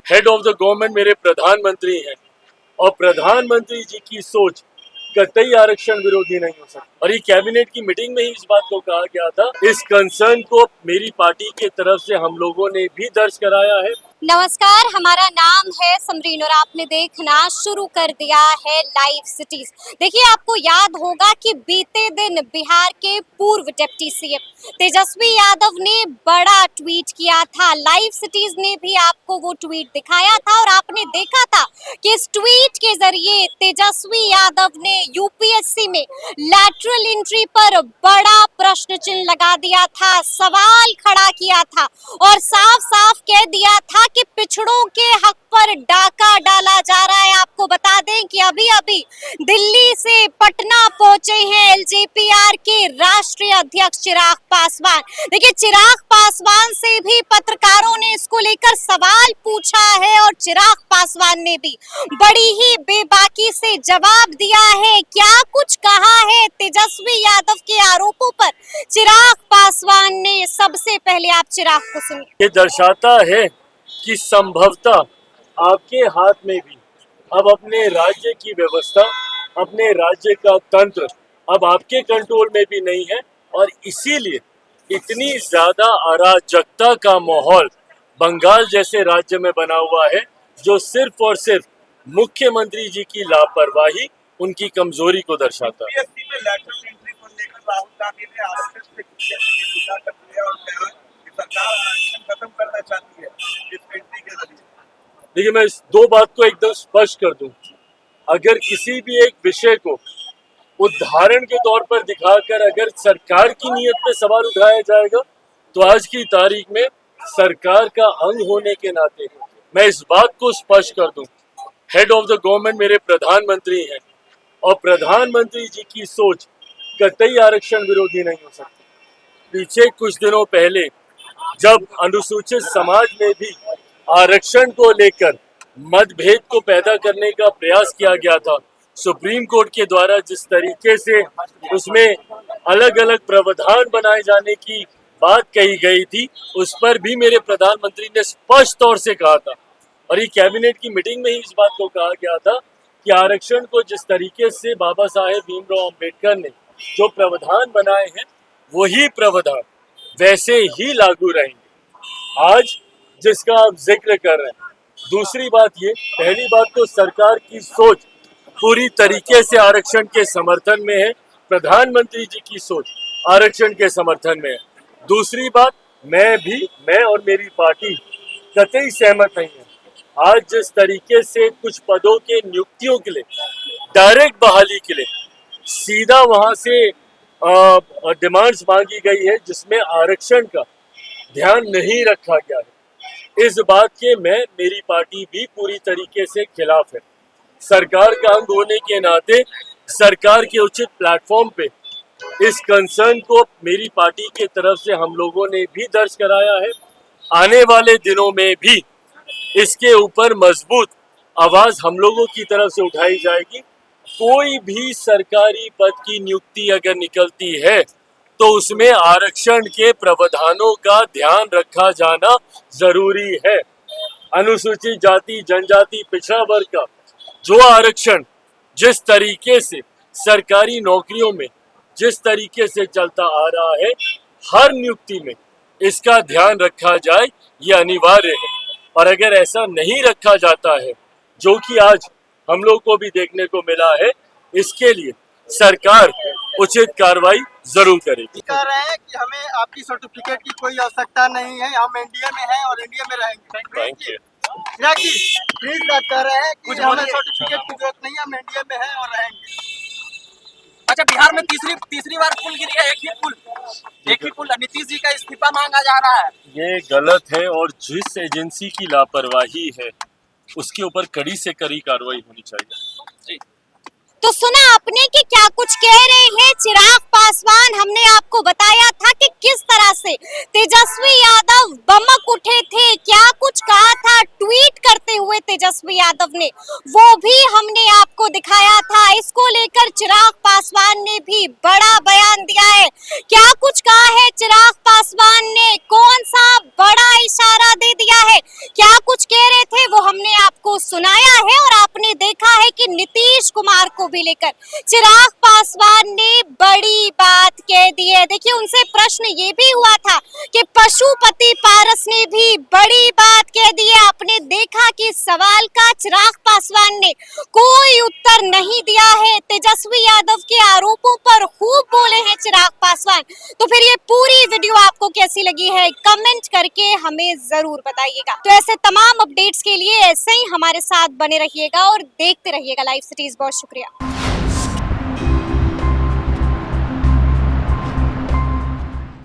Head of the government मेरे प्रधानमंत्री हैं और प्रधानमंत्री जी की सोच कतई आरक्षण विरोधी नहीं हो सकती। और ये कैबिनेट की मीटिंग में ही इस बात को कहा गया था। इस कंसर्न को मेरी पार्टी के तरफ से हम लोगों ने भी दर्ज कराया है। नमस्कार, हमारा नाम है समरीन और आपने देखना शुरू कर दिया है लाइव सिटीज। देखिए, आपको याद होगा कि बीते दिन बिहार के पूर्व डिप्टी सीएम तेजस्वी यादव ने बड़ा ट्वीट किया था। लाइव सिटीज ने भी आपको वो ट्वीट दिखाया था और आपने देखा था कि इस ट्वीट के जरिए तेजस्वी यादव ने यूपीएससी में लैटरल एंट्री पर बड़ा प्रश्न चिन्ह लगा दिया था, सवाल खड़ा किया था और साफ साफ कह दिया था कि पिछड़ों के हक पर डाका डाला जा रहा है। आपको बता दें कि अभी अभी दिल्ली से पटना पहुंचे हैं एलजेपीआर के राष्ट्रीय अध्यक्ष चिराग पासवान। देखिए, चिराग पासवान से भी पत्रकारों ने इसको लेकर सवाल पूछा है और चिराग पासवान ने भी बड़ी ही बेबाकी से जवाब दिया है। क्या कुछ कहा है तेजस्वी यादव के आरोपों पर चिराग पासवान ने, सबसे पहले आप चिराग को सुनिए। ये दर्शाता है कि संभवतः आपके हाथ में भी अब अपने राज्य की व्यवस्था, अपने राज्य का तंत्र अब आपके कंट्रोल में भी नहीं है और इसीलिए इतनी ज्यादा अराजकता का माहौल बंगाल जैसे राज्य में बना हुआ है, जो सिर्फ और सिर्फ मुख्यमंत्री जी की लापरवाही, उनकी कमजोरी को दर्शाता है। राहुल गांधी ने आरएसएस से जुदा कर दिया और कहा कि सरकार आरक्षण खत्म करना चाहती है इस एंट्री के जरिए। देखिए, मैं इस दो बात को एकदम स्पष्ट कर दूं। अगर किसी भी एक विषय को उदाहरण के तौर पर दिखाकर अगर सरकार की नीयत पे सवाल उठाया जाएगा तो आज की तारीख में सरकार का अंग होने के नाते मैं इस बात को स्पष्ट कर दूं, हेड ऑफ द गवर्नमेंट मेरे प्रधानमंत्री हैं और प्रधानमंत्री जी की सोच कतई आरक्षण विरोधी नहीं हो सकती। पीछे कुछ दिनों पहले जब अनुसूचित समाज में भी आरक्षण को लेकर मतभेद को पैदा करने का प्रयास किया गया था, सुप्रीम कोर्ट के द्वारा जिस तरीके से उसमें अलग अलग प्रावधान बनाए जाने की बात कही गई थी, उस पर भी मेरे प्रधानमंत्री ने स्पष्ट तौर से कहा था और ये कैबिनेट की मीटिंग में ही इस बात को कहा गया था कि आरक्षण को जिस तरीके से बाबा साहेब भीमराव अम्बेडकर ने जो प्रावधान बनाए हैं वही प्रावधान वैसे ही लागू रहेंगे। आज जिसका आप जिक्र कर रहे हैं, दूसरी बात ये, पहली बात तो सरकार की सोच पूरी तरीके से आरक्षण के समर्थन में है, प्रधानमंत्री जी की सोच आरक्षण के समर्थन में है। दूसरी बात, मैं और मेरी पार्टी कतई सहमत नहीं है। आज जिस तरीके से कुछ पदों के नियुक्तियों के लिए डायरेक्ट बहाली के लिए सीधा वहां से डिमांड्स मांगी गई है जिसमें आरक्षण का ध्यान नहीं रखा गया है, इस बात के मेरी पार्टी भी पूरी तरीके से खिलाफ है। सरकार का अंग होने के नाते सरकार के उचित प्लेटफॉर्म पे इस कंसर्न को मेरी पार्टी के तरफ से हम लोगों ने भी दर्ज कराया है। आने वाले दिनों में भी इसके ऊपर मजबूत आवाज हम लोगों की तरफ से उठाई जाएगी। कोई भी सरकारी पद की नियुक्ति अगर निकलती है तो उसमें आरक्षण के प्रावधानों का ध्यान रखा जाना जरूरी है। अनुसूचित जाति, जनजाति, पिछड़ा वर्ग का जो आरक्षण जिस तरीके से सरकारी नौकरियों में जिस तरीके से चलता आ रहा है, हर नियुक्ति में इसका ध्यान रखा जाए, ये अनिवार्य है। और अगर ऐसा नहीं रखा जाता है, जो कि आज हम लोग को भी देखने को मिला है, इसके लिए सरकार उचित कार्रवाई जरूर करेगी। कह रहे हैं कि हमें आपकी सर्टिफिकेट की कोई आवश्यकता नहीं है, हम एनडीए में हैं और एनडीए में रहेंगे। Thank you. प्लीज कह रहे हैं कि हमें सर्टिफिकेट की जरूरत नहीं है, हम एनडीए में हैं और रहेंगे। अच्छा, बिहार में तीसरी बार पुल गिरी है, एक ही पुल नीतीश जी का इस्तीफा मांगा जा रहा है। ये गलत है और जिस एजेंसी की लापरवाही है उसके ऊपर कड़ी से कड़ी कार्रवाई होनी चाहिए। तो सुना आपने कि क्या कुछ कह रहे हैं चिराग पासवान। हमने आपको बताया था कि किस तरह से तेजस्वी यादव बमक उठे थे, क्या कुछ कहा था ट्वीट करते हुए तेजस्वी यादव ने, वो भी हमने आपको दिखाया था। इसको लेकर चिराग पासवान ने भी बड़ा बयान दिया है। क्या कुछ कहा है चिराग पासवान ने, कौन सा बड़ा इशारा दे दिया है, क्या कुछ कह रहे थे वो चिराग पासवान ने बड़ी बात कह दी है। देखिए उनसे प्रश्न ये भी हुआ था कि पशुपति पारस ने भी बड़ी बात कह दी है। आपने देखा कि सवाल का चिराग पासवान ने कोई उत्तर नहीं दिया है। तेजस्वी यादव के आरोपों पर खूब बोले हैं चिराग पासवान। तो फिर ये पूरी वीडियो आपको कैसी लगी है कमेंट करके हमें जरूर बताइएगा। तो ऐसे तमाम अपडेट्स के लिए ऐसे ही हमारे साथ बने रहिएगा और देखते रहिएगा लाइव सिटीज। बहुत शुक्रिया।